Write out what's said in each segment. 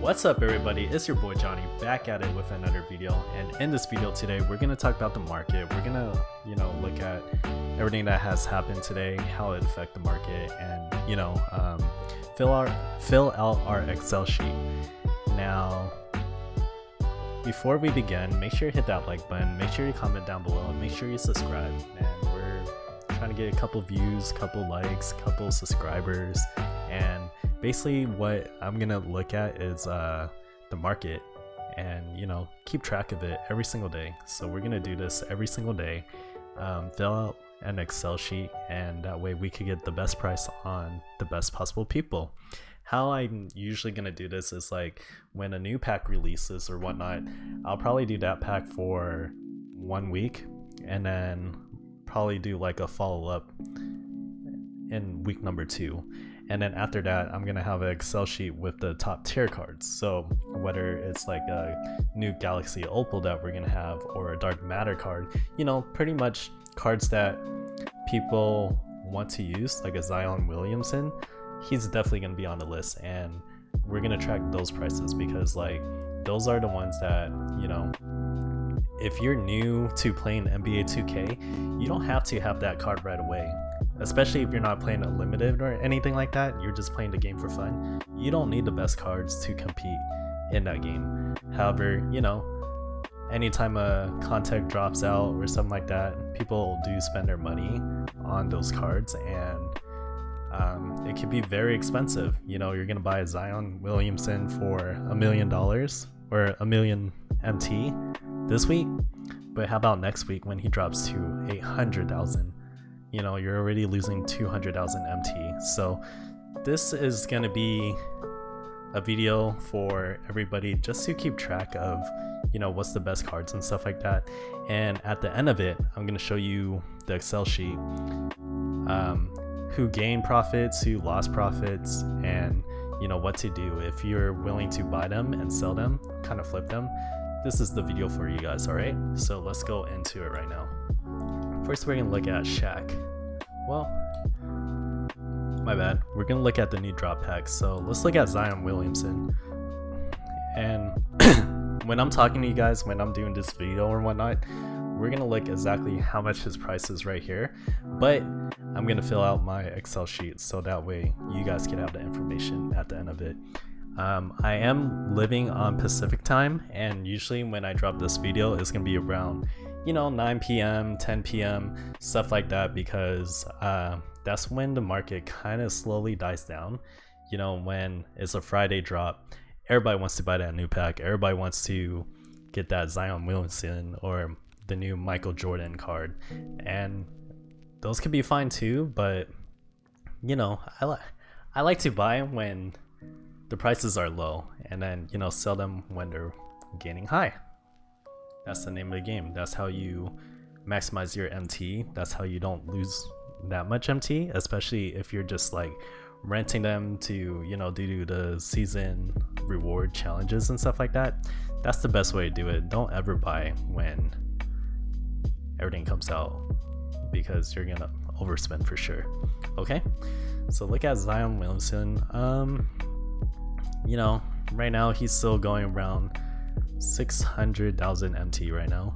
What's up everybody, it's your boy Johnny back at it with another video, and in this video today we're going to talk about the market. We're going to, look at everything that has happened today, how it affect the market, and, fill out our Excel sheet. Now, before we begin, make sure you hit that like button, make sure you comment down below, make sure you subscribe, and we're trying to get a couple views, couple likes, couple subscribers, and basically what I'm gonna look at is the market and keep track of it every single day. So we're gonna do this every single day, fill out an Excel sheet, and that way we could get the best price on the best possible people. How I'm usually gonna do this is like when a new pack releases or whatnot, I'll probably do that pack for 1 week and then probably do like a follow-up in week number 2. And then after that, I'm gonna have an Excel sheet with the top tier cards. So whether it's like a new Galaxy Opal that we're gonna have, or a Dark Matter card, pretty much cards that people want to use, like a Zion Williamson, he's definitely gonna be on the list, and we're gonna track those prices because like those are the ones that, if you're new to playing NBA 2K, you don't have to have that card right away. Especially if you're not playing a limited or anything like that, you're just playing the game for fun. You don't need the best cards to compete in that game. However, anytime a contact drops out or something like that, people do spend their money on those cards, and it can be very expensive. You're gonna buy a Zion Williamson for $1 million or a million MT this week, but how about next week when he drops to 800,000? You're already losing 200,000 MT. So this is going to be a video for everybody just to keep track of, what's the best cards and stuff like that. And at the end of it, I'm going to show you the Excel sheet, who gained profits, who lost profits, and what to do if you're willing to buy them and sell them, kind of flip them. This is the video for you guys. All right, so let's go into it right now. First, we're gonna look at Shaq. Well, my bad. We're gonna look at the new drop packs. So let's look at Zion Williamson. And when I'm talking to you guys, when I'm doing this video or whatnot, we're gonna look exactly how much his price is right here. But I'm gonna fill out my Excel sheet so that way you guys can have the information at the end of it. I am living on Pacific time, and usually when I drop this video, it's gonna be around 9 p.m, 10 p.m, stuff like that, because that's when the market kind of slowly dies down. When it's a Friday drop, everybody wants to buy that new pack, everybody wants to get that Zion Williamson or the new Michael Jordan card, and those can be fine too, but I like to buy when the prices are low, and then sell them when they're gaining high. That's the name of the game. That's how you maximize your MT. That's how you don't lose that much MT, especially if you're just like renting them to do the season reward challenges and stuff like that. That's the best way to do it. Don't ever buy when everything comes out, because you're gonna overspend for sure. Okay, so look at Zion Williamson. Right now he's still going around 600,000 MT right now.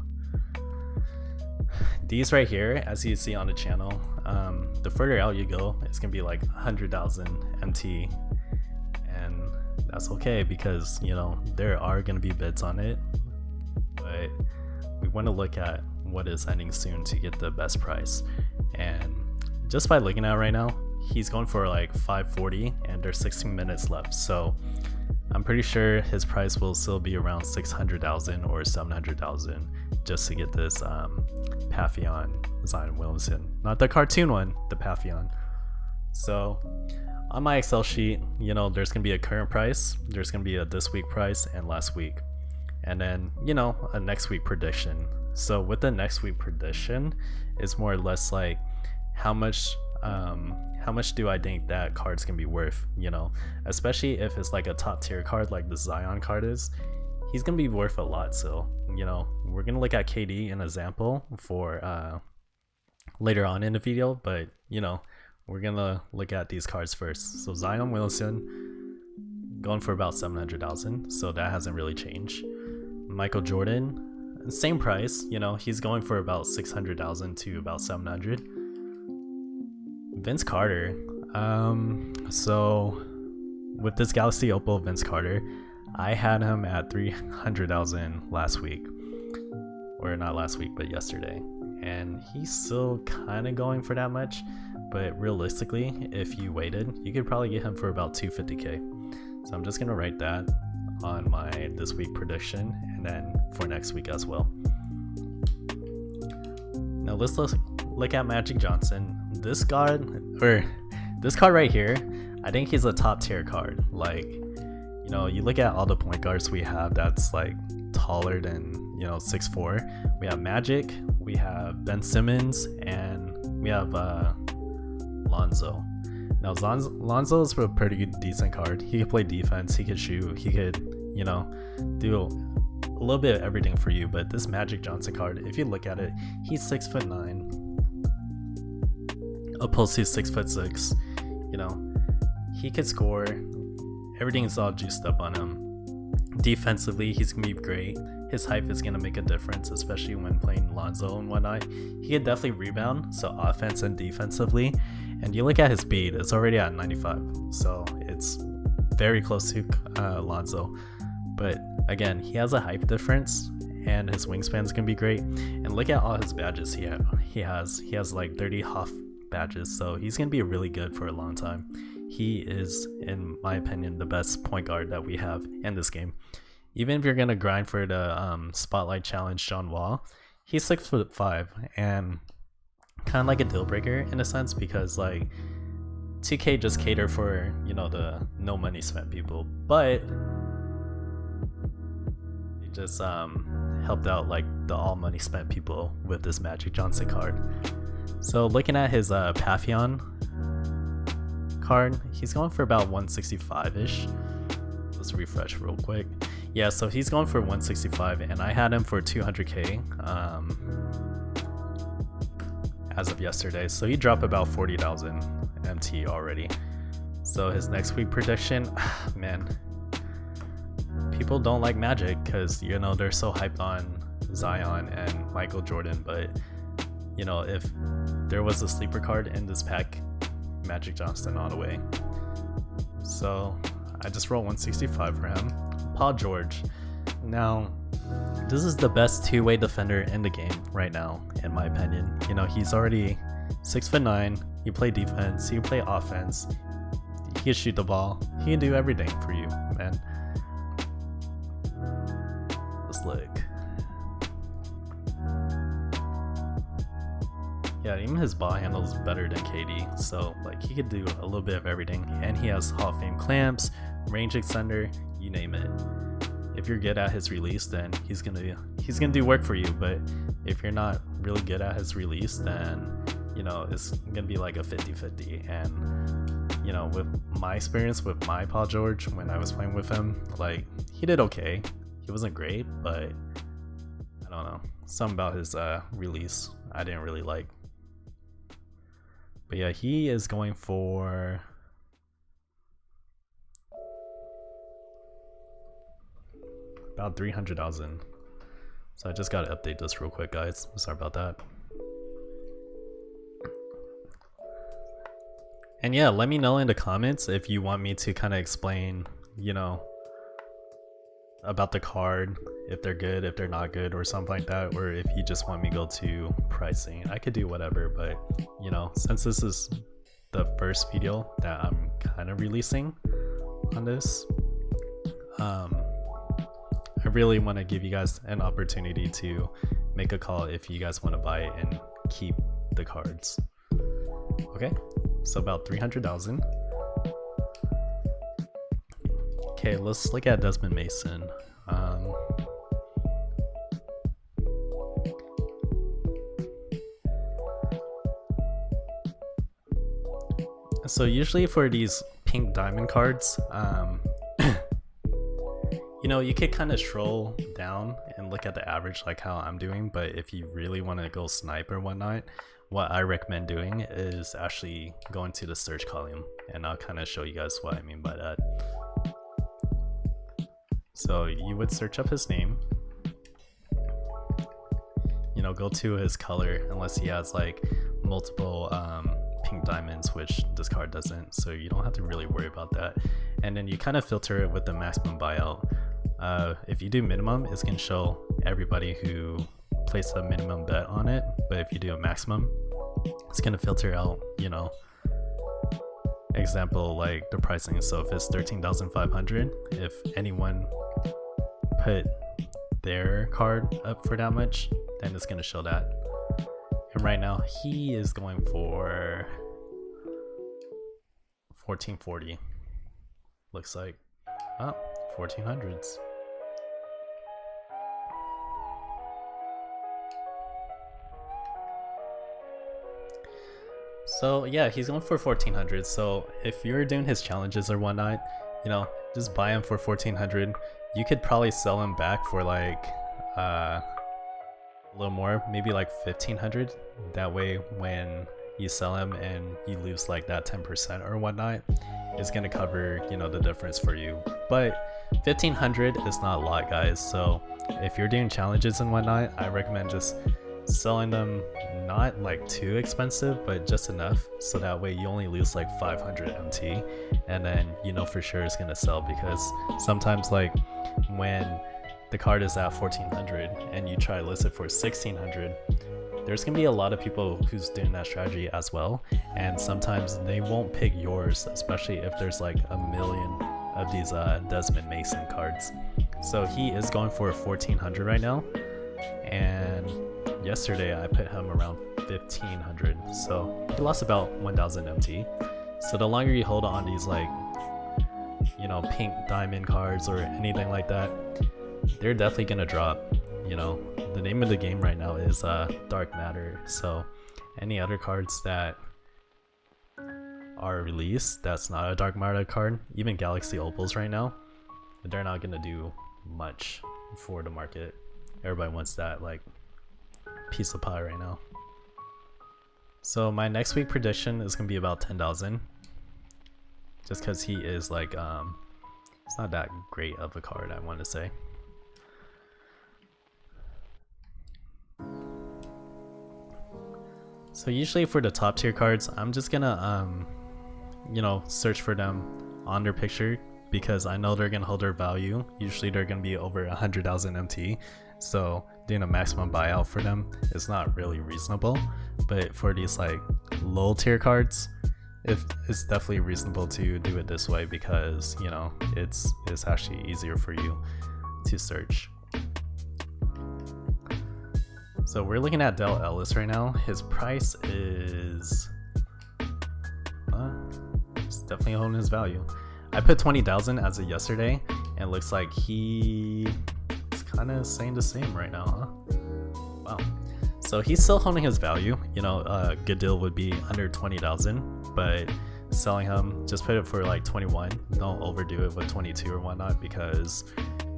These right here, as you see on the channel, the further out you go, it's gonna be like 100,000 MT, and that's okay because there are gonna be bids on it, but we want to look at what is ending soon to get the best price. And just by looking at it right now, he's going for like 540, and there's 16 minutes left, so I'm pretty sure his price will still be around 600,000 or 700,000 just to get this Papillon Zion Williamson, not the cartoon one, the Papillon. So on my Excel sheet, there's gonna be a current price, there's gonna be a this week price and last week, and then a next week prediction. So with the next week prediction, it's more or less like how much do I think that card's gonna be worth, especially if it's like a top tier card like the Zion card is. He's gonna be worth a lot. So we're gonna look at KD an example for later on in the video, but we're gonna look at these cards first. So Zion Williamson going for about 700,000, so that hasn't really changed. Michael Jordan, same price, you know, he's going for about 600,000 to about 700. Vince Carter, so with this Galaxy Opal Vince Carter, I had him at 300,000 last week, or not last week, but yesterday, and he's still kind of going for that much. But realistically, if you waited, you could probably get him for about 250k. So I'm just gonna write that on my this week prediction, and then for next week as well. Now let's look at Magic Johnson. This card right here, I think he's a top tier card. Like, you know, you look at all the point guards we have that's like taller than, you know, 6'4". We have Magic, we have Ben Simmons, and we have Lonzo. Now Lonzo is a pretty decent card. He could play defense, he could shoot, he could, you know, do a little bit of everything for you. But this Magic Johnson card, if you look at it, he's 6'9", opposed to 6'6". You know, he could score. Everything's all juiced up on him. Defensively, he's gonna be great. His height is gonna make a difference, especially when playing Lonzo and whatnot. He can definitely rebound, so offense and defensively. And you look at his speed, it's already at 95, so it's very close to Lonzo. But again, he has a height difference, and his wingspan is gonna be great. And look at all his badges he has. He has like 30 Hoff badges, so he's gonna be really good for a long time. He is, in my opinion, the best point guard that we have in this game. Even if you're gonna grind for the Spotlight Challenge John Wall, he's 6'5", and kind of like a deal breaker in a sense, because like 2K just cater for, you know, the no money spent people, but it just helped out like the all money spent people with this Magic Johnson card. So looking at his Papillon card, he's going for about 165-ish. Let's refresh real quick. Yeah, so he's going for 165, and I had him for 200k as of yesterday. So he dropped about 40,000 MT already. So his next week prediction, man, people don't like Magic because, you know, they're so hyped on Zion and Michael Jordan. But, you know, if there was a sleeper card in this pack, Magic Johnson all the way. So I just rolled 165 for him. Paul George. Now, this is the best two-way defender in the game right now, in my opinion. You know, he's already 6'9". He play defense, he play offense, he can shoot the ball, he can do everything for you, man. Let's look. Yeah, even his ball handle is better than KD, so like he could do a little bit of everything. And he has Hall of Fame clamps, range extender, you name it. If you're good at his release, then he's gonna do work for you. But if you're not really good at his release, then, you know, it's gonna be like a 50-50. And, you know, with my experience with my Paul George when I was playing with him, like, he did okay. He wasn't great, but I don't know, something about his release I didn't really like. But yeah, he is going for about 300,000. So I just gotta update this real quick, guys. Sorry about that. And yeah, let me know in the comments if you want me to kind of explain, you know, about the card, if they're good, if they're not good, or something like that, or if you just want me to go to pricing. I could do whatever, but, you know, since this is the first video that I'm kind of releasing on this, I really want to give you guys an opportunity to make a call if you guys want to buy it and keep the cards. Okay, so about 300,000. Okay, let's look at Desmond Mason. So usually for these pink diamond cards, you know, you could kind of scroll down and look at the average like how I'm doing, but if you really want to go snipe or whatnot, what I recommend doing is actually going to the search column, and I'll kind of show you guys what I mean by that. So you would search up his name, you know, go to his color, unless he has like multiple pink diamonds, which this card doesn't, so you don't have to really worry about that. And then you kind of filter it with the maximum buyout. If you do minimum, it's gonna show everybody who placed a minimum bet on it, but if you do a maximum, it's gonna filter out, you know, example like the pricing. So if it's 13,500, if anyone put their card up for that much, then it's gonna show that. And right now he is going for 1440. Looks like 1400s. So yeah, he's going for 1400. So if you're doing his challenges or whatnot, you know, just buy him for 1400. You could probably sell him back for like a little more, maybe like 1500. That way when you sell him and you lose like that 10% or whatnot, it's gonna cover, you know, the difference for you. But 1500 is not a lot, guys. So if you're doing challenges and whatnot, I recommend just selling them not like too expensive, but just enough so that way you only lose like 500 MT, and then you know for sure it's gonna sell. Because sometimes like when the card is at 1400 and you try to list it for 1600, there's gonna be a lot of people who's doing that strategy as well, and sometimes they won't pick yours, especially if there's like a million of these Desmond Mason cards. So he is going for 1400 right now, and yesterday I put him around 1500, so he lost about 1000 MT. So the longer you hold on these like, you know, pink diamond cards or anything like that, they're definitely gonna drop. You know, the name of the game right now is dark matter, so any other cards that are released that's not a dark matter card, even Galaxy Opals right now, they're not gonna do much for the market. Everybody wants that like piece of pie right now. So my next week prediction is gonna be about 10,000, just because he is like it's not that great of a card, I want to say. So usually for the top tier cards, I'm just gonna you know, search for them on their picture, because I know they're gonna hold their value. Usually they're gonna be over 100,000 MT, so doing a maximum buyout for them is not really reasonable. But for these like low tier cards, it's definitely reasonable to do it this way, because you know it's actually easier for you to search. So we're looking at Dell Ellis right now. His price is it's definitely holding his value. I put 20,000 as of yesterday, and it looks like he is kind of saying the same right now, huh? Wow. So he's still holding his value. You know, a good deal would be under 20,000, but selling him, just put it for like 21. Don't overdo it with 22 or whatnot, because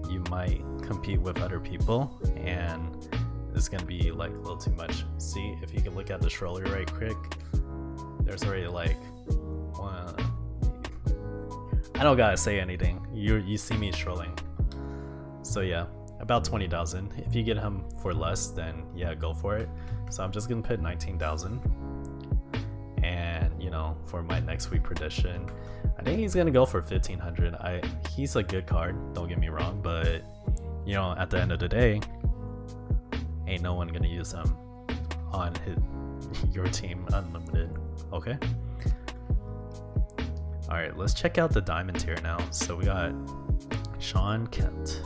you might compete with other people and it's gonna be like a little too much. See, if you can look at the stroller right quick, there's already like I don't gotta say anything. You see me strolling. So yeah, about 20,000. If you get him for less, then yeah, go for it. So I'm just gonna put 19,000. And you know, for my next week prediction, I think he's gonna go for 1,500. He's a good card, don't get me wrong, but you know, at the end of the day, ain't no one gonna use him on your team unlimited. Okay. All right, let's check out the diamond tier now. So we got Sean Kent.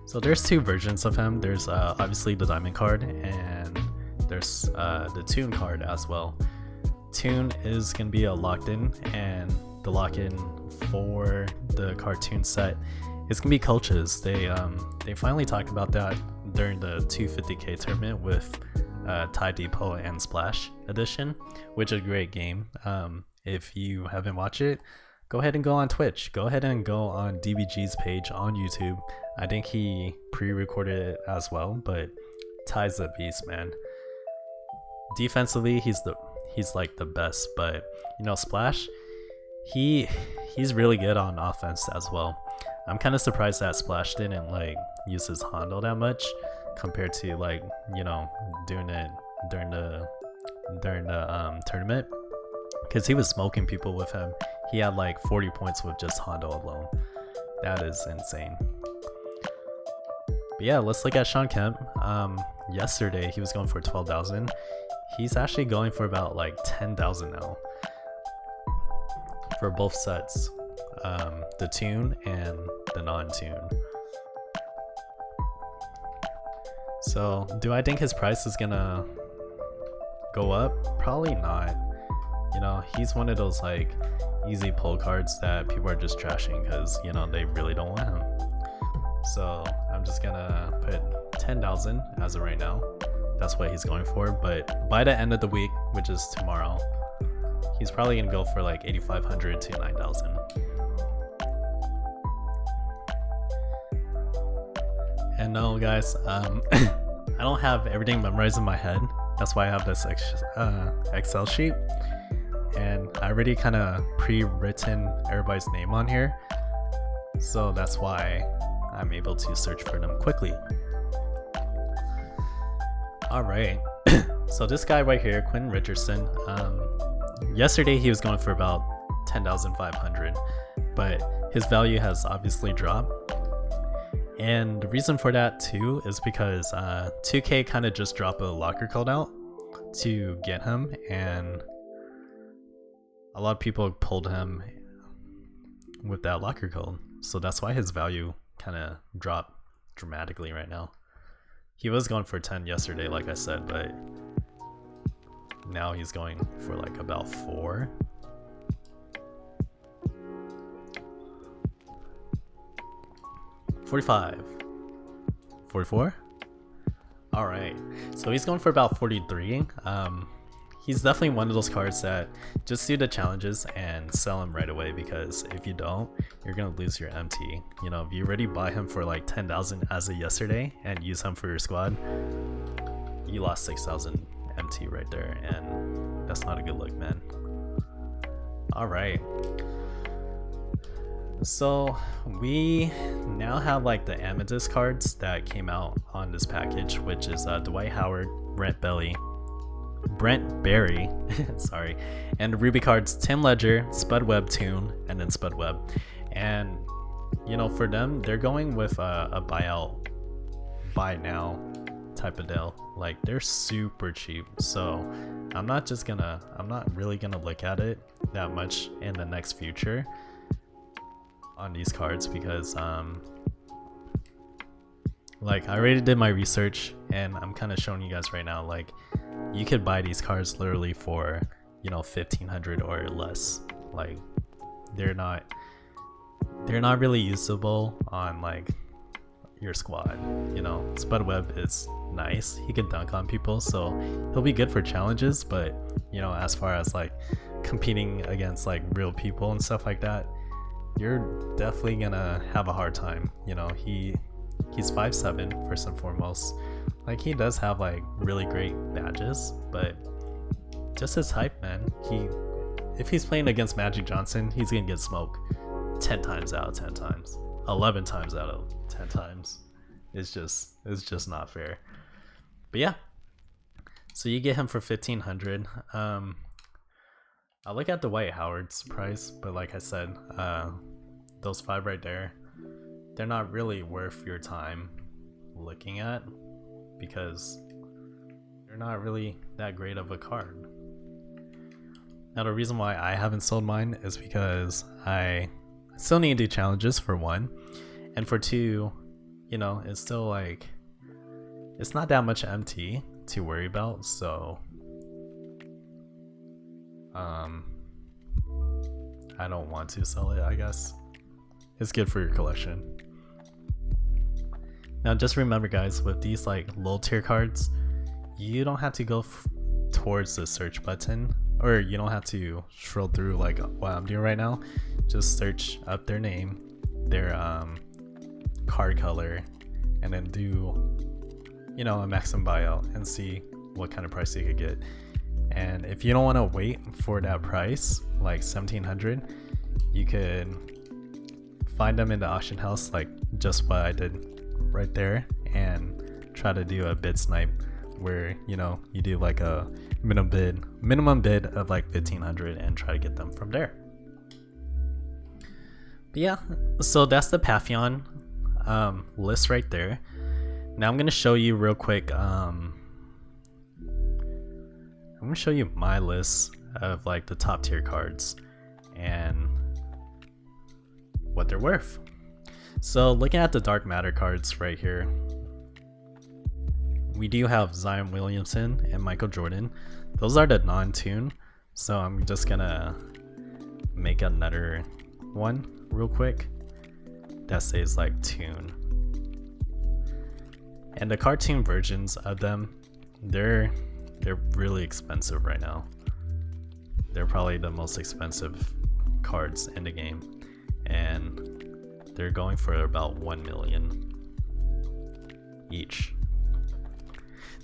So there's two versions of him. There's obviously the diamond card, and there's the tune card as well. Tune is gonna be a locked in, and the lock-in for the cartoon set is gonna be coaches. They finally talked about that during the 250k tournament with Tydebo and Splash edition, which is a great game. If you haven't watched it, go ahead and go on Twitch. Go ahead and go on DBG's page on YouTube. I think he pre-recorded it as well, but Ty's the beast, man. Defensively, he's like the best, but you know, Splash, he he's really good on offense as well. I'm kind of surprised that Splash didn't like use his Hondo that much compared to like, you know, doing it during the tournament, because he was smoking people with him. He had like 40 points with just Hondo alone. That is insane. But yeah, let's look at Sean Kemp. Yesterday he was going for 12,000. He's actually going for about like 10,000 now for both sets, the tune and the non-tune. So do I think his price is gonna go up? Probably not. You know, he's one of those like easy pull cards that people are just trashing because, you know, they really don't want him. So I'm just gonna put 10,000 as of right now. That's what he's going for. But by the end of the week, which is tomorrow, he's probably gonna go for like 8,500 to 9,000. And no, guys, I don't have everything memorized in my head. That's why I have this Excel sheet, and I already kind of pre-written everybody's name on here, so that's why I'm able to search for them quickly. All right, so this guy right here, Quinn Richardson, yesterday he was going for about 10,500, but his value has obviously dropped. And the reason for that too is because 2K kind of just dropped a locker code out to get him, and a lot of people pulled him with that locker code, so that's why his value kind of dropped dramatically right now. He was going for 10 yesterday, like I said, but now he's going for like about 4. 45, 44. All right, so he's going for about 43. He's definitely one of those cards that just do the challenges and sell him right away, because if you don't, you're gonna lose your MT. You know, if you already buy him for like 10,000 as of yesterday and use him for your squad, you lost 6,000 MT right there, and that's not a good look, man. All right, so we now have like the Amethyst cards that came out on this package, which is Dwight Howard, Brent Berry, sorry, and Ruby cards Tim Ledger, Spud Webb Tune, and then Spud Webb. And you know, for them, they're going with a buy now type of deal. Like, they're super cheap, so I'm not really gonna look at it that much in the next future on these cards, because like, I already did my research, and I'm kind of showing you guys right now, like, you could buy these cards literally for, you know, 1,500 or less. Like, they're not really usable on like your squad. You know, Spud Webb is nice, he can dunk on people, so he'll be good for challenges, but you know, as far as like competing against like real people and stuff like that, you're definitely gonna have a hard time. You know, he's 5'7", first and foremost. Like, he does have like really great badges, but just his hype, man. If he's playing against Magic Johnson, he's gonna get smoked 10 times out of 10 times, 11 times out of 10 times. It's just not fair. But yeah, so you get him for 1,500. I'll look at the Dwight Howard's price, but like I said, those 5 right there, they're not really worth your time looking at, because they're not really that great of a card. Now, the reason why I haven't sold mine is because I still need to do challenges, for 1, and for 2, you know, it's still like, it's not that much MT to worry about, so I don't want to sell it. I guess it's good for your collection. Now, just remember, guys, with these like low tier cards, you don't have to go towards the search button, or you don't have to scroll through like what I'm doing right now. Just search up their name, their card color, and then do, you know, a maximum buyout and see what kind of price you could get. And if you don't want to wait for that price, like 1,700, you could find them in the auction house, like just what I did right there, and try to do a bid snipe where, you know, you do like a minimum bid of like 1,500 and try to get them from there. But yeah, so that's the Papillon list right there. Now I'm gonna show you real quick. I'm gonna show you my list of like the top tier cards and what they're worth. So looking at the Dark Matter cards right here, we do have Zion Williamson and Michael Jordan. Those are the non-tune. So I'm just gonna make another one real quick that says like tune. And the cartoon versions of them, they're really expensive right now. They're probably the most expensive cards in the game, and they're going for about 1 million each.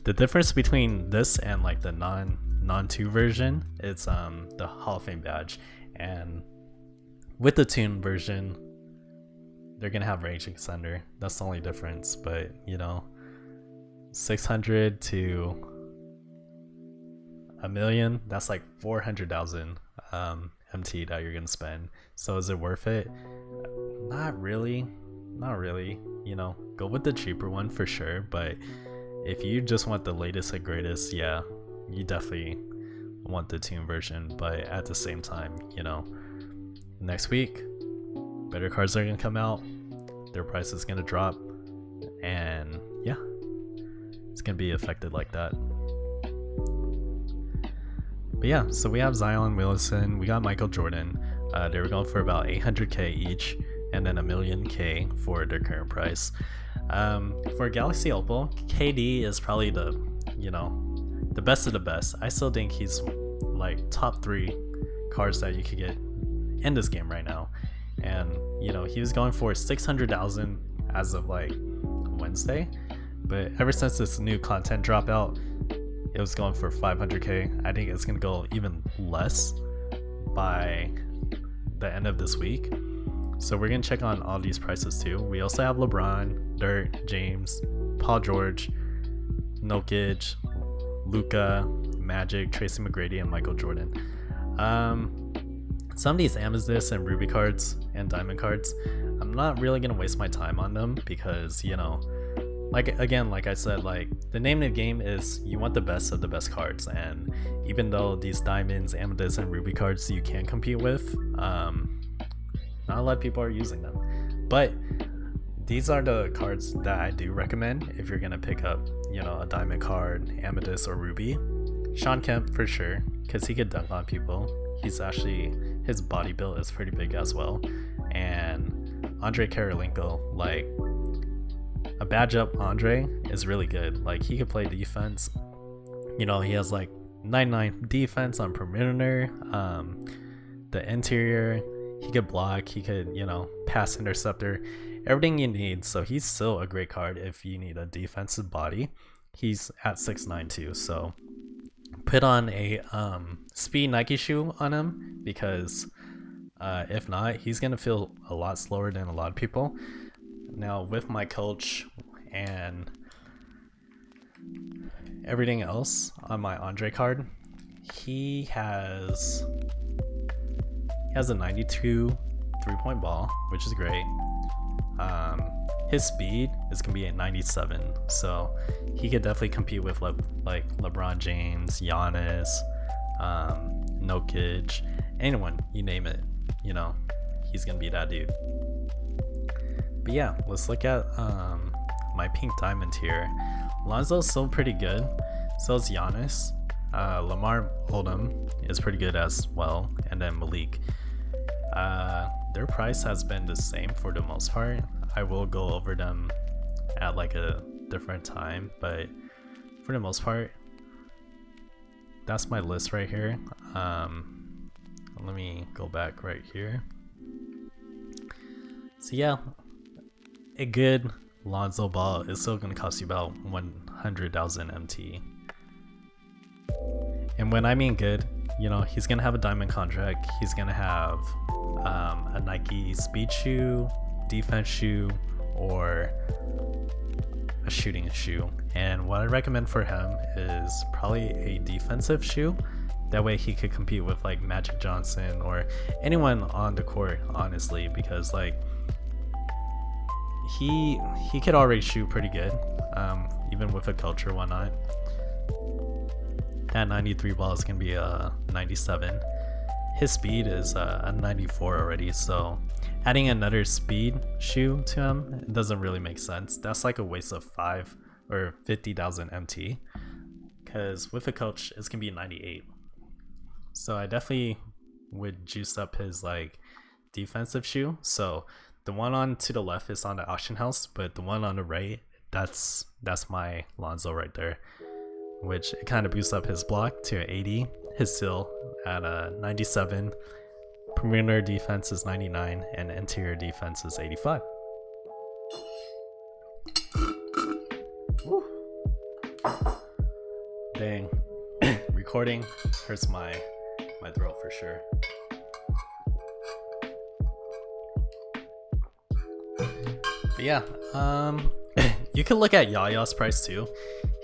The difference between this and like the non-2 version, it's the Hall of Fame badge, and with the tune version, they're gonna have range extender. That's the only difference. But you know, 600 to a million, that's like 400,000 MT that you're gonna spend. So is it worth it? Not really. You know, go with the cheaper one for sure. But if you just want the latest and greatest, yeah, you definitely want the tune version. But at the same time, you know, next week better cards are gonna come out, their price is gonna drop, and yeah, it's gonna be affected like that. But yeah, so we have Zion Williamson, we got Michael Jordan. They were going for about 800k each, and then $1,000,000 for their current price. For Galaxy Opal, KD is probably the, you know, the best of the best. I still think he's like top 3 cards that you could get in this game right now. And you know, he was going for 600,000 as of like Wednesday, but ever since this new content drop out, it was going for 500k. I think it's gonna go even less by the end of this week. So we're gonna check on all these prices too. We also have LeBron, Dirt, James, Paul George, Jokic, Luka, Magic, Tracy McGrady, and Michael Jordan. Some of these amethyst and ruby cards and diamond cards, I'm not really gonna waste my time on them because, you know, like I said, like the name of the game is you want the best of the best cards, and even though these diamonds, amethyst, and ruby cards you can compete with, not a lot of people are using them. But these are the cards that I do recommend if you're gonna pick up, you know, a diamond card, amethyst, or ruby. Sean Kemp for sure, because he could dunk on people. He's actually, his body build is pretty big as well. And Andre Karolinko, like a badge up Andre is really good. Like he could play defense. You know, he has like 99 defense on perimeter. The interior, he could block, he could, you know, pass interceptor, everything you need. So he's still a great card if you need a defensive body. He's at 6'9" too, so put on a speed Nike shoe on him, because if not, he's gonna feel a lot slower than a lot of people. Now with my coach and everything else on my Andre card, he has a 92 3-point ball, which is great. His speed is gonna be at 97, so he could definitely compete with like LeBron James, Giannis, Jokic, anyone, you name it, you know, he's gonna be that dude. But yeah, let's look at my pink diamond here. Lonzo's still pretty good, so is Giannis. Lamar Odom is pretty good as well, and then Malik. Their price has been the same for the most part. I will go over them at like a different time, but for the most part, that's my list right here. Let me go back right here. So yeah, a good Lonzo ball is still going to cost you about 100,000 MT. And when I mean good, you know, he's gonna have a diamond contract. He's gonna have a Nike speed shoe, defense shoe, or a shooting shoe. And what I recommend for him is probably a defensive shoe. That way he could compete with like Magic Johnson or anyone on the court, honestly, because like he could already shoot pretty good, even with a culture, why not? That 93 ball is gonna be a 97. His speed is a 94 already, so adding another speed shoe to him, it doesn't really make sense. That's like a waste of 5 or 50,000 MT, because with a coach it's gonna be 98. So I definitely would juice up his like defensive shoe. So the one on to the left is on the auction house, but the one on the right, that's my Lonzo right there, which it kind of boosts up his block to an 80, his seal at a 97, perimeter defense is 99, and interior defense is 85. Woo. Dang, recording hurts my throat for sure. But yeah, you can look at Yaya's price too.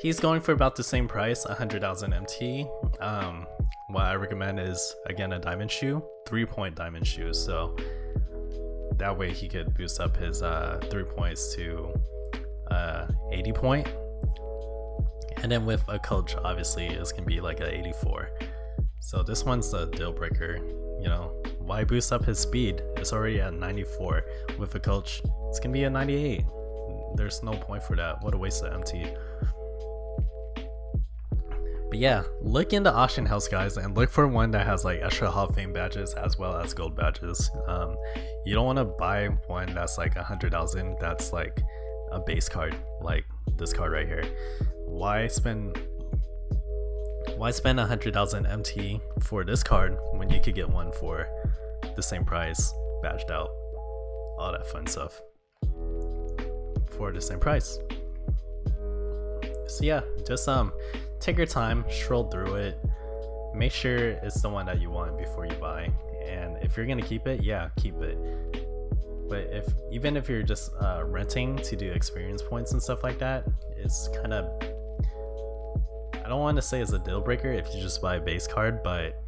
He's going for about the same price, 100,000 MT. What I recommend is, again, a diamond shoe, 3-point diamond shoe. So that way he could boost up his 3 points to 80 point. And then with a coach, obviously it's gonna be like a 84. So this one's a deal breaker. You know, why boost up his speed? It's already at 94. With a coach, it's gonna be a 98. There's no point for that. What a waste of MT. But yeah, look in the auction house, guys, and look for one that has like extra Hall of Fame badges as well as gold badges. You don't want to buy one that's like 100,000. That's like a base card, like this card right here. Why spend 100,000 MT for this card when you could get one for the same price, badged out, all that fun stuff for the same price? So yeah, just take your time, stroll through it, make sure it's the one that you want before you buy. And if you're gonna keep it, yeah, keep it. But even if you're just renting to do experience points and stuff like that, it's kind of, I don't want to say it's a deal breaker if you just buy a base card, but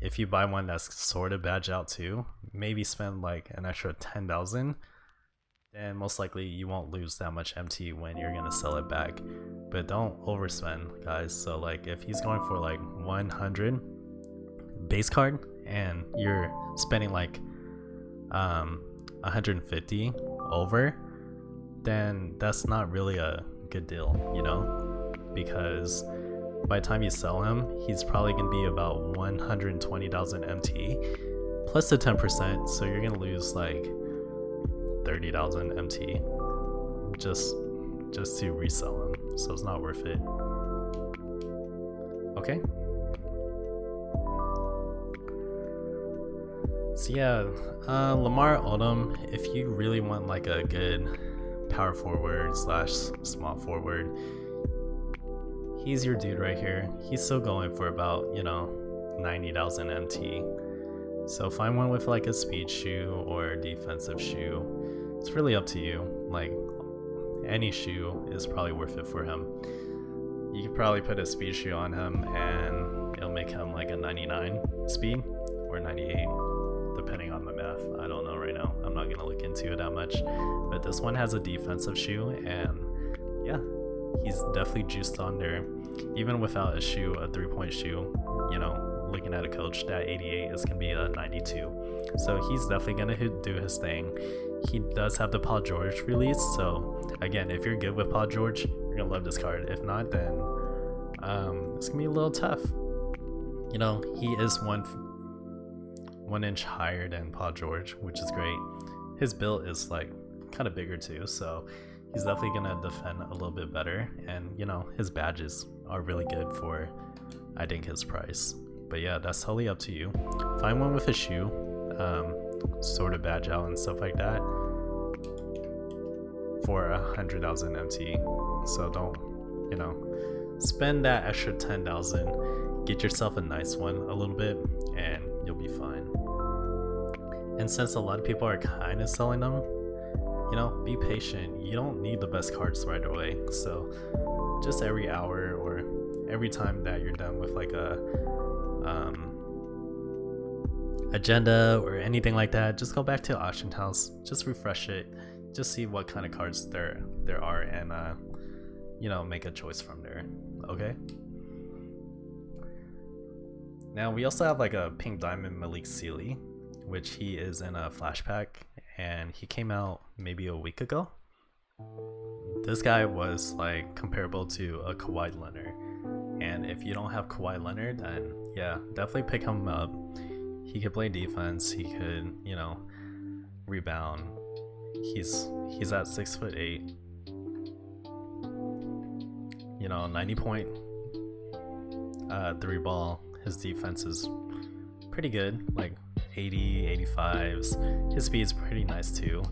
if you buy one that's sort of badged out too, maybe spend like an extra 10,000, then most likely you won't lose that much MT when you're gonna sell it back. But don't overspend, guys. So like if he's going for like 100 base card and you're spending like 150 over, then that's not really a good deal, you know, because by the time you sell him, he's probably gonna be about 120,000 MT plus the 10%, so you're gonna lose like 30,000 MT just to resell him, so it's not worth it. Okay, so yeah, Lamar Odom, if you really want like a good power forward slash small forward, he's your dude right here. He's still going for about, you know, 90,000 MT. So find one with like a speed shoe or a defensive shoe. It's really up to you. Like any shoe is probably worth it for him. You could probably put a speed shoe on him and it'll make him like a 99 speed or 98, depending on the math. I don't know right now. I'm not gonna look into it that much. But this one has a defensive shoe, and yeah, he's definitely juiced on there. Even without a shoe, a 3-point shoe, you know, looking at a coach, that 88 is gonna be a 92. So he's definitely gonna do his thing. He does have the Paul George release, so again, if you're good with Paul George, you're gonna love this card. If not, then it's gonna be a little tough. You know, he is one inch higher than Paul George, which is great. His build is like kind of bigger too, so he's definitely gonna defend a little bit better. And you know, his badges are really good for, I think, his price. But yeah, that's totally up to you. Find one with a shoe, sort of badge out and stuff like that, for 100,000 MT. So don't, you know, spend that extra 10,000. get yourself a nice one a little bit and you'll be fine. And since a lot of people are kind of selling them, you know, be patient. You don't need the best cards right away. So just every hour or every time that you're done with like a agenda or anything like that, just go back to auction house, just refresh it, just see what kind of cards there are, and you know, make a choice from there. Okay, now we also have like a pink diamond Malik Sealy, which he is in a flash pack, and he came out maybe a week ago. This guy was like comparable to a Kawhi Leonard, and if you don't have Kawhi Leonard, then yeah, definitely pick him up. He could play defense, he could, you know, rebound. He's at 6'8", you know, 90-point 3-ball. His defense is pretty good, like 80, 85s. His speed's pretty nice too.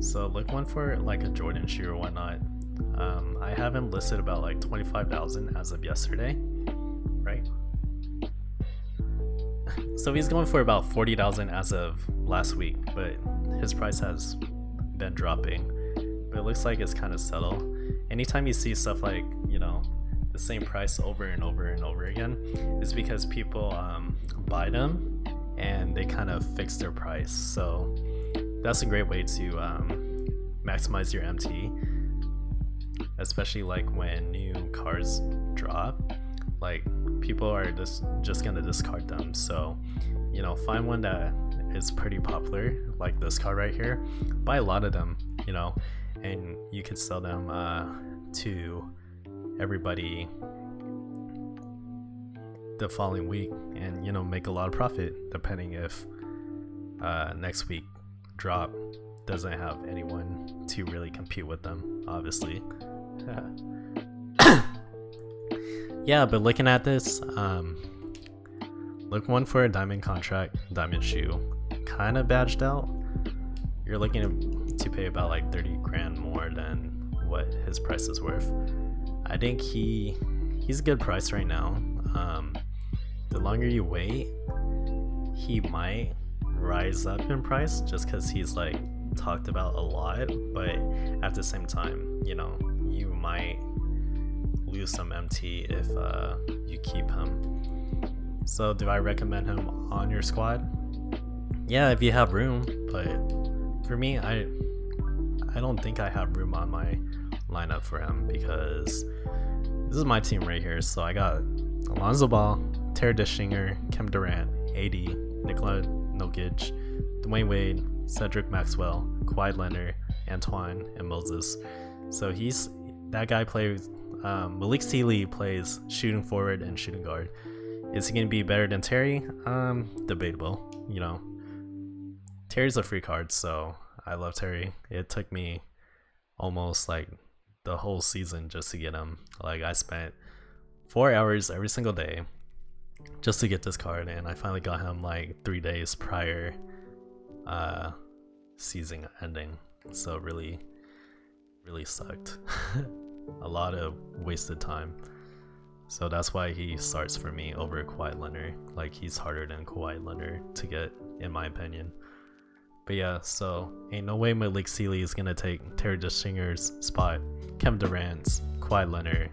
So look one for like a Jordan shoe or whatnot. I have him listed about like 25,000 as of yesterday, right? So he's going for about 40,000 as of last week, but his price has been dropping. But it looks like it's kind of subtle. Anytime you see stuff like, you know, the same price over and over and over again, it's because people buy them and they kind of fix their price. So that's a great way to maximize your MT, especially like when new cars drop. Like people are just gonna discard them. So, you know, find one that is pretty popular, like this card right here. Buy a lot of them, you know, and you can sell them to everybody the following week, and you know, make a lot of profit, depending if next week drop doesn't have anyone to really compete with them, obviously. Yeah, but looking at this, look one for a diamond contract, diamond shoe, kind of badged out. You're looking to pay about like 30 grand more than what his price is worth. I think he's a good price right now. The longer you wait, he might rise up in price just because he's like talked about a lot, but at the same time, you know, you might lose some MT if you keep him. So do I recommend him on your squad? Yeah, if you have room, but for me, I don't think I have room on my lineup for him, because this is my team right here. So I got Alonzo Ball, Terry Dishinger, Kemp Durant, AD, Nikola Jokic, Dwayne Wade, Cedric Maxwell, Kawhi Leonard, Antoine, and Moses. So that guy plays. Malik Sealy plays shooting forward and shooting guard. Is he gonna be better than Terry? Debatable. You know, Terry's a free card, so I love Terry. It took me almost like the whole season just to get him. Like I spent 4 hours every single day just to get this card, and I finally got him like 3 days prior season ending. So really sucked. A lot of wasted time. So that's why he starts for me over Kawhi Leonard. Like he's harder than Kawhi Leonard to get, in my opinion. But yeah, so ain't no way Malik Sealy is gonna take Terry Dishinger's spot, Kevin Durant's, Kawhi Leonard,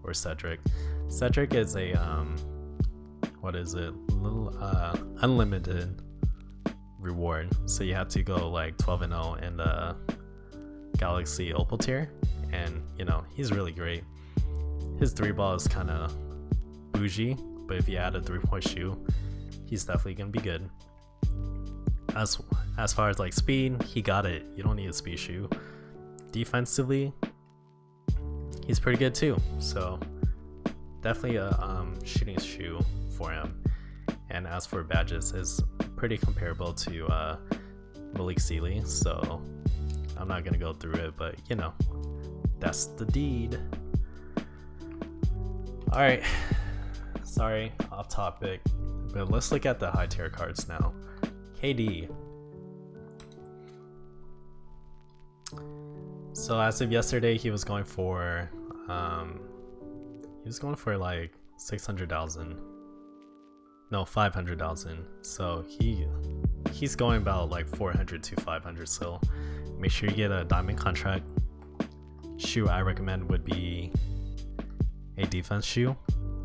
or Cedric. Cedric is a what is it? Little unlimited reward. So you have to go like 12-0 in the Galaxy Opal tier, and you know, he's really great. His 3-ball is kind of bougie, but if you add a 3-point shoe, he's definitely gonna be good. As far as like speed, he got it. You don't need a speed shoe. Defensively, he's pretty good too. So definitely a shooting shoe for him. And as for badges, is pretty comparable to Malik Sealy. So I'm not gonna go through it, but you know, that's the deed. All right, sorry, off topic, but let's look at the high tier cards now. KD. So as of yesterday, he was going for like 600,000. No, 500,000. So he's going about like 400 to 500. So make sure you get a diamond contract. Shoe I recommend would be a defense shoe,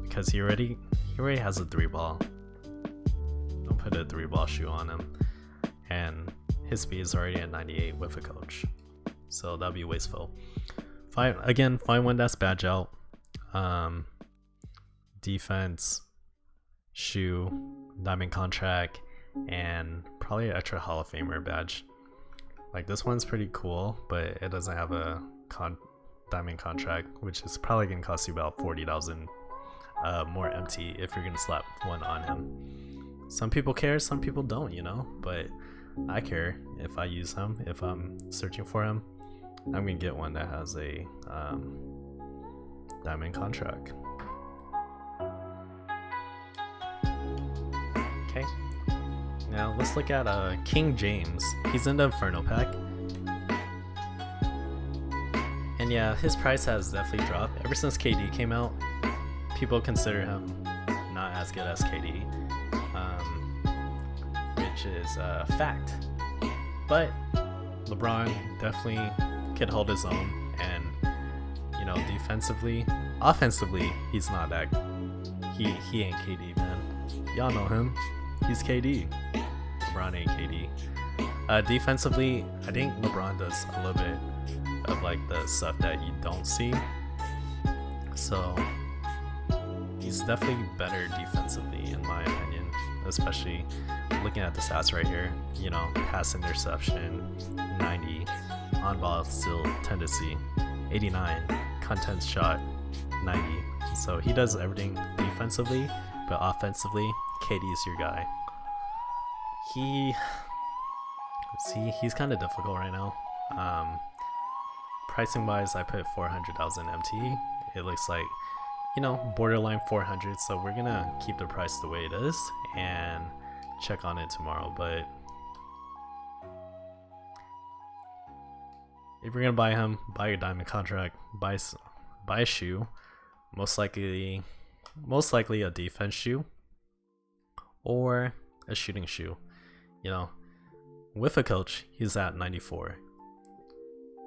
because he already has a 3-ball. Don't put a 3-ball shoe on him, and his speed is already at 98 with a coach, so that'd be wasteful. Find one that's badge out. Defense, shoe, diamond contract, and probably an extra Hall of Famer badge. Like, this one's pretty cool, but it doesn't have a diamond contract, which is probably gonna cost you about 40,000 more MT if you're gonna slap one on him. Some people care, some people don't, you know, but I care if I use him. If I'm searching for him, I'm gonna get one that has a diamond contract. Okay, now let's look at King James. He's in the Inferno pack, and yeah, his price has definitely dropped ever since KD came out. People consider him not as good as KD, which is a fact. But LeBron definitely could hold his own, and you know, defensively, offensively, he's not that. He ain't KD, man. Y'all know him. He's KD. LeBron ain't KD. Defensively, I think LeBron does a little bit of like the stuff that you don't see. So he's definitely better defensively in my opinion, especially looking at the stats right here. You know, pass interception 90, on ball steal tendency 89, content shot 90. So he does everything defensively, but offensively KD is your guy. He's kind of difficult right now. Pricing wise, I put 400,000 MT. It looks like, you know, borderline 400, so we're gonna keep the price the way it is and check on it tomorrow. But if you're gonna buy him, buy a diamond contract, buy a shoe, most likely a defense shoe or a shooting shoe. You know, with a coach, he's at 94.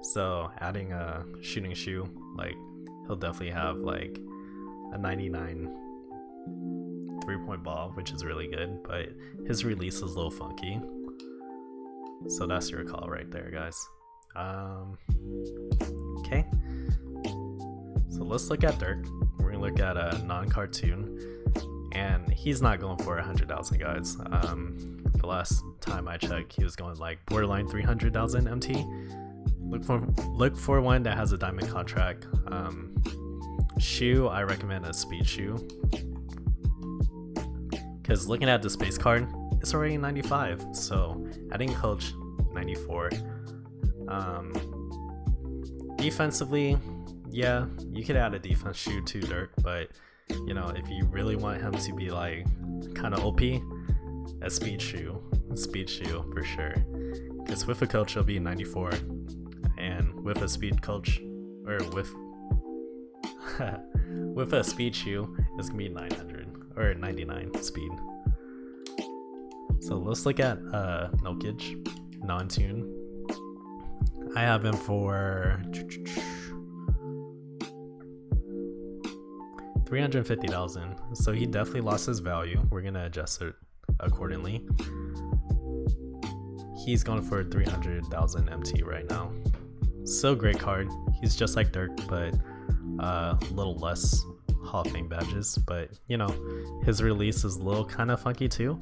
So adding a shooting shoe, like, he'll definitely have like a 99 3-point ball, which is really good, but his release is a little funky. So that's your call right there, guys. Okay, so let's look at Dirk. We're gonna look at a non-cartoon, and he's not going for 100,000, guys. The last time I checked, he was going like borderline 300,000 MT. Look for one that has a diamond contract. Shoe, I recommend a speed shoe, because looking at the space card, it's already 95. So adding coach 94. Defensively, yeah, you could add a defense shoe to Dirk, but you know, if you really want him to be like kind of OP, a speed shoe for sure. Because with a coach, he'll be 94, and with a speed coach, or with with a speed shoe, it's gonna be 900 or 99 speed. So let's look at Jokic non-tune. I have him for 350,000. So he definitely lost his value. We're gonna adjust it accordingly. He's going for 300,000 MT right now. Still great card. He's just like Dirk, but a little less Hall of Fame badges. But you know, his release is a little kind of funky too.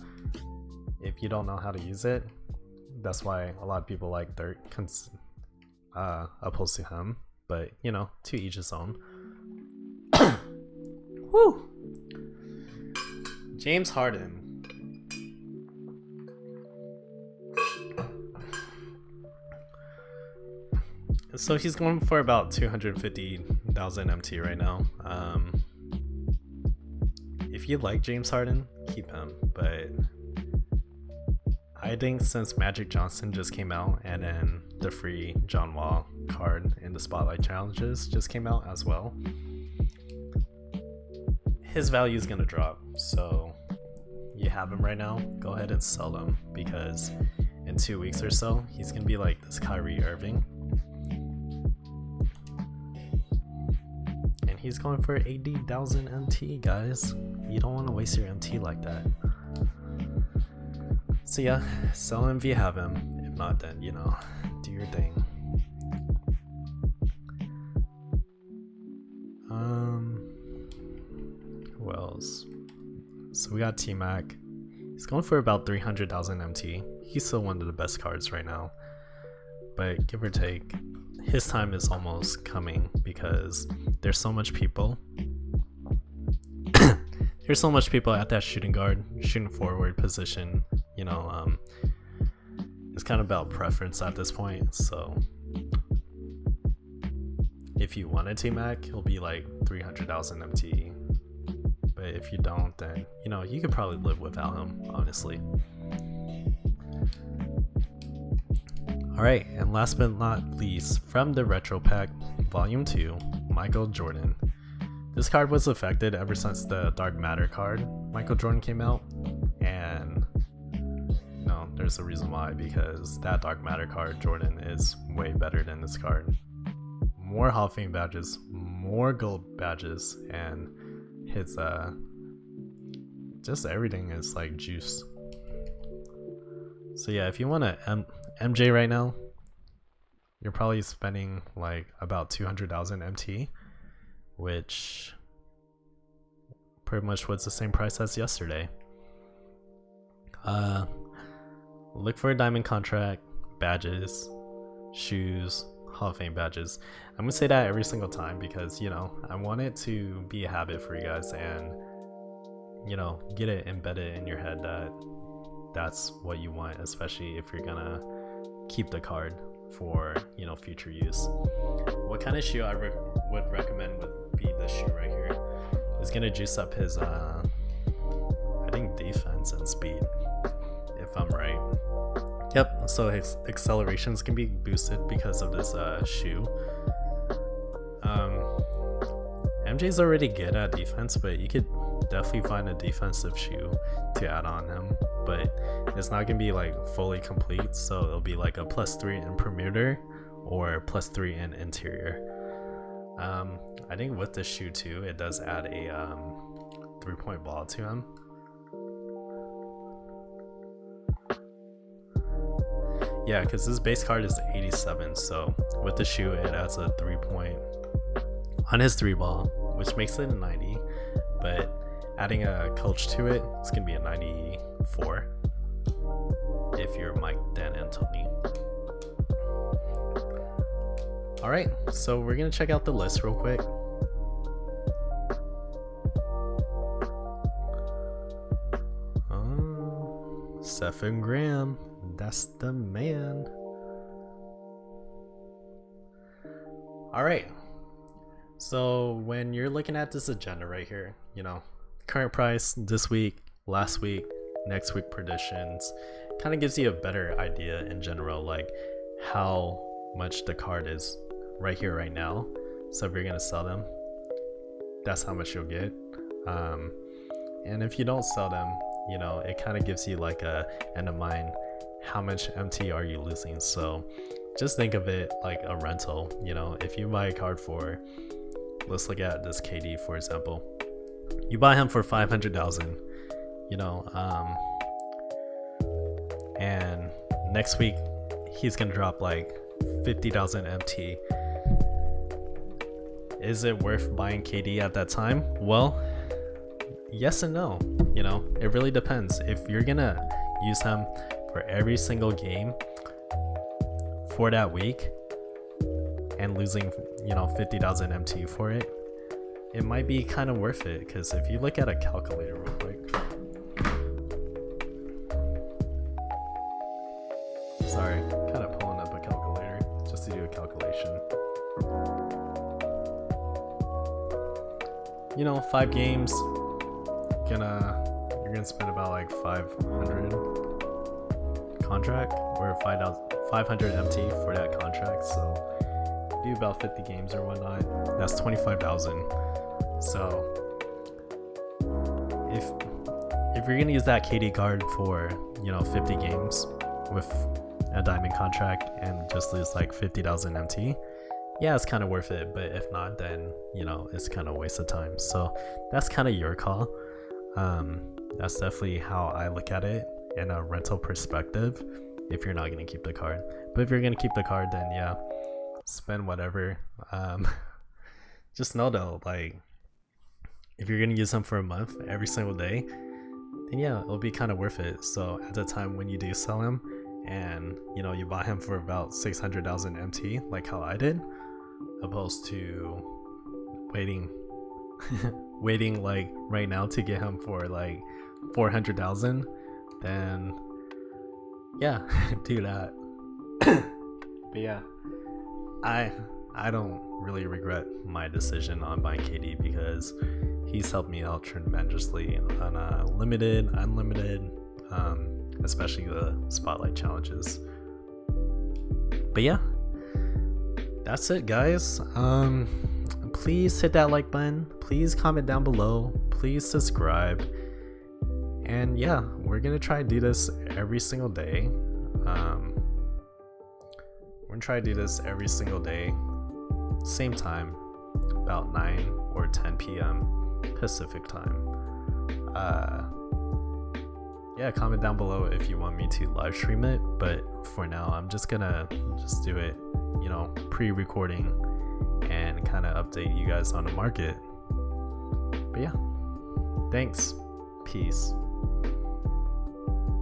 If you don't know how to use it, that's why a lot of people like Dirk opposed to him. But you know, to each his own. Woo! James Harden. So he's going for about 250,000 MT right now. If you like James Harden, keep him. But I think since Magic Johnson just came out, and then the free John Wall card in the Spotlight Challenges just came out as well, his value is going to drop. So you have him right now, go ahead and sell them, because in 2 weeks or so he's gonna be like this Kyrie Irving, and he's going for 80,000 MT, guys. You don't want to waste your MT like that. So yeah, sell him if you have him. If not, then you know, do your thing. Who else? So we got T-Mac. He's going for about 300,000 MT. He's still one of the best cards right now, but give or take, his time is almost coming, because there's so much people. There's so much people at that shooting guard, shooting forward position. You know, it's kind of about preference at this point. So if you want a T-Mac, he'll be like 300,000 MT. But if you don't, then you know, you could probably live without him, honestly. Alright, and last but not least, from the Retro Pack Volume 2, Michael Jordan. This card was affected ever since the Dark Matter card Michael Jordan came out, and you know, there's a reason why, because that Dark Matter card Jordan is way better than this card. More Hall of Fame badges, more gold badges, and his just everything is like juice. So yeah, if you want a MJ right now, you're probably spending like about 200,000 MT, which pretty much was the same price as yesterday. Look for a diamond contract, badges, shoes, Hall of Fame badges. I'm gonna say that every single time, because you know, I want it to be a habit for you guys, and you know, get it embedded in your head that that's what you want, especially if you're gonna keep the card for, you know, future use. What kind of shoe I would recommend would be this shoe right here. It's gonna juice up his I think defense and speed, if I'm right. Yep, so his accelerations can be boosted because of this shoe. MJ's already good at defense, but you could definitely find a defensive shoe to add on him, but it's not gonna be like fully complete, so it'll be like a +3 in perimeter or +3 in interior. I think with this shoe too, it does add a 3-point ball to him. Yeah, because his base card is 87, so with the shoe it adds a 3-point on his 3-ball, which makes it a 90, but adding a coach to it, it's gonna be a 94 if you're Mike, Dan, and Tony. Alright, so we're gonna check out the list real quick. Stephen Graham, that's the man. Alright, so when you're looking at this agenda right here, you know, current price, this week, last week, next week predictions, kind of gives you a better idea in general, like how much the card is right here, right now. So if you're gonna sell them, that's how much you'll get. And if you don't sell them, you know, it kind of gives you like a end of mind, how much MT are you losing? So just think of it like a rental. You know, if you buy a card for, let's look at this KD for example, you buy him for 500,000, you know, and next week he's gonna drop like 50,000 MT. Is it worth buying KD at that time? Well, yes and no. You know, it really depends. If you're gonna use him for every single game for that week and losing, you know, 50,000 MT for it, it might be kind of worth it. Because if you look at a calculator real quick, sorry, kind of pulling up a calculator just to do a calculation. You know, 5 games, you're gonna spend about like 500 contract or 500 MT for that contract. So do about 50 games or whatnot, that's 25,000. So if you're gonna use that KD card for, you know, 50 games with a diamond contract and just lose like 50,000 MT, yeah, it's kind of worth it. But if not, then, you know, it's kind of a waste of time. So that's kind of your call. That's definitely how I look at it in a rental perspective, if you're not gonna keep the card. But if you're gonna keep the card, then yeah, spend whatever. Just know though, like, if you're gonna use them for a month every single day, then yeah, it'll be kind of worth it. So at the time when you do sell him, and you know, you buy him for about 600,000 MT, like how I did, opposed to waiting waiting like right now to get him for like 400,000, then yeah, do that. But yeah, I don't really regret my decision on buying KD because he's helped me out tremendously on limited, unlimited, especially the spotlight challenges. But yeah, that's it, guys. Please hit that like button, please comment down below, please subscribe, and yeah, we're gonna try to do this every single day. We're gonna try to do this every single day, same time, about 9 or 10 p.m. Pacific time. Yeah, comment down below if you want me to live stream it, but for now I'm just gonna do it, you know, pre-recording and kind of update you guys on the market. But yeah, thanks, peace.